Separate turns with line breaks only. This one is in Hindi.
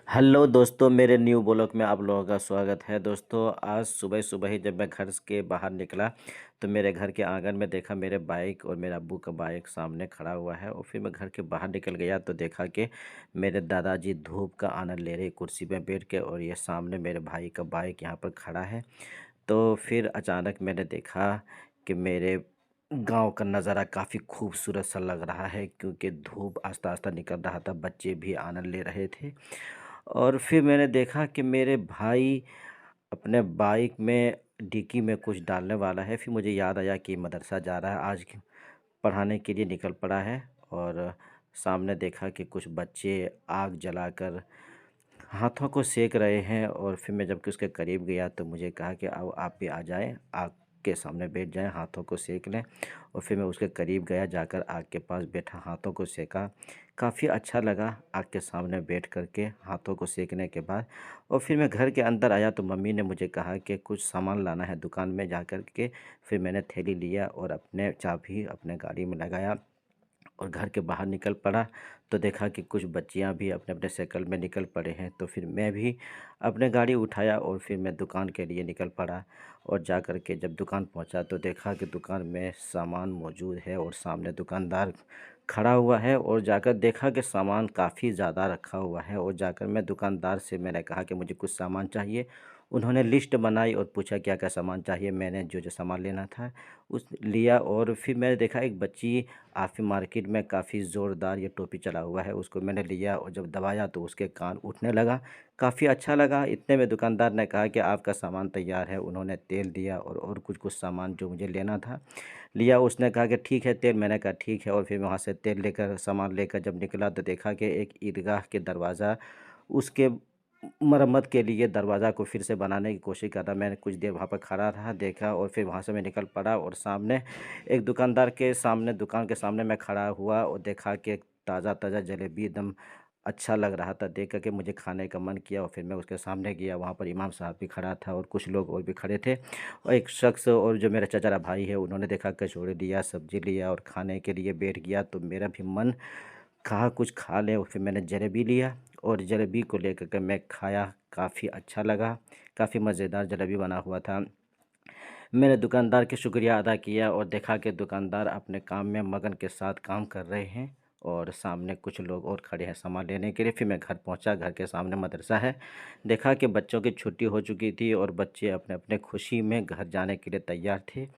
हेलो दोस्तों, मेरे न्यू ब्लॉग में आप लोगों का स्वागत है। दोस्तों, आज सुबह सुबह ही जब मैं घर के बाहर निकला तो मेरे घर के आंगन में देखा मेरे बाइक और मेरे अब्बू का बाइक सामने खड़ा हुआ है। और फिर मैं घर के बाहर निकल गया तो देखा कि मेरे दादाजी धूप का आनंद ले रहे कुर्सी पे बैठ के, और ये सामने मेरे भाई का बाइक यहाँ पर खड़ा है। तो फिर अचानक मैंने देखा कि मेरे गांव का नज़ारा काफ़ी खूबसूरत सा लग रहा है, क्योंकि धूप आस्ता आस्ता निकल रहा था, बच्चे भी आनंद ले रहे थे। और फिर मैंने देखा कि मेरे भाई अपने बाइक में डिक्की में कुछ डालने वाला है। फिर मुझे याद आया कि मदरसा जा रहा है आज, पढ़ाने के लिए निकल पड़ा है। और सामने देखा कि कुछ बच्चे आग जलाकर हाथों को सेक रहे हैं। और फिर मैं जब कि उसके करीब गया तो मुझे कहा कि आओ आप भी आ जाएं, आग के सामने बैठ जाएं, हाथों को सेक लें। और फिर मैं उसके करीब गया, जाकर आग के पास बैठा, हाथों को सेका। काफ़ी अच्छा लगा आग के सामने बैठ कर के हाथों को सेकने के बाद। और फिर मैं घर के अंदर आया तो मम्मी ने मुझे कहा कि कुछ सामान लाना है दुकान में जा कर के। फिर मैंने थैली लिया और अपने चाबी अपने गाड़ी में लगाया और घर के बाहर निकल पड़ा। तो देखा कि कुछ बच्चियां भी अपने अपने साइकिल में निकल पड़े हैं। तो फिर मैं भी अपने गाड़ी उठाया और फिर मैं दुकान के लिए निकल पड़ा। और जा कर के जब दुकान पहुंचा तो देखा कि दुकान में सामान मौजूद है और सामने दुकानदार खड़ा हुआ है। और जाकर देखा कि सामान काफ़ी ज़्यादा रखा हुआ है। और जाकर मैं दुकानदार से मैंने कहा कि मुझे कुछ सामान चाहिए। उन्होंने लिस्ट बनाई और पूछा क्या क्या सामान चाहिए। मैंने जो जो सामान लेना था उस लिया। और फिर मैंने देखा एक बच्ची आफी मार्केट में काफ़ी ज़ोरदार ये टोपी चला हुआ है, उसको मैंने लिया और जब दबाया तो उसके कान उठने लगा। काफ़ी अच्छा लगा। इतने में दुकानदार ने कहा कि आपका सामान तैयार है। उन्होंने तेल दिया और कुछ कुछ सामान जो मुझे लेना था लिया। उसने कहा कि ठीक है तेल, मैंने कहा ठीक है। और फिर मैं वहाँ से तेल लेकर सामान लेकर जब निकला तो देखा कि एक ईदगाह के दरवाज़ा उसके मरम्मत के लिए दरवाज़ा को फिर से बनाने की कोशिश कर रहा। मैंने कुछ देर वहाँ पर खड़ा रहा, देखा और फिर वहाँ से मैं निकल पड़ा। और सामने एक दुकानदार के सामने, दुकान के सामने मैं खड़ा हुआ और देखा कि एक ताज़ा ताज़ा जलेबी एकदम अच्छा लग रहा था। देख कर के मुझे खाने का मन किया और फिर मैं उसके सामने गया। वहाँ पर इमाम साहब भी खड़ा था और कुछ लोग और भी खड़े थे। और एक शख्स और जो मेरा चचेरा भाई है उन्होंने देखा, कचौड़ी लिया, सब्ज़ी लिया और खाने के लिए बैठ गया। तो मेरा भी मन कहा कुछ खा लें। और फिर मैंने जलेबी लिया और जलेबी को लेकर के मैं खाया। काफ़ी अच्छा लगा, काफ़ी मज़ेदार जलेबी बना हुआ था। मैंने दुकानदार की शुक्रिया अदा किया और देखा कि दुकानदार अपने काम में मगन के साथ काम कर रहे हैं और सामने कुछ लोग और खड़े हैं सामान लेने के लिए। फिर मैं घर पहुंचा, घर के सामने मदरसा है। देखा कि बच्चों की छुट्टी हो चुकी थी और बच्चे अपने अपने खुशी में घर जाने के लिए तैयार थे।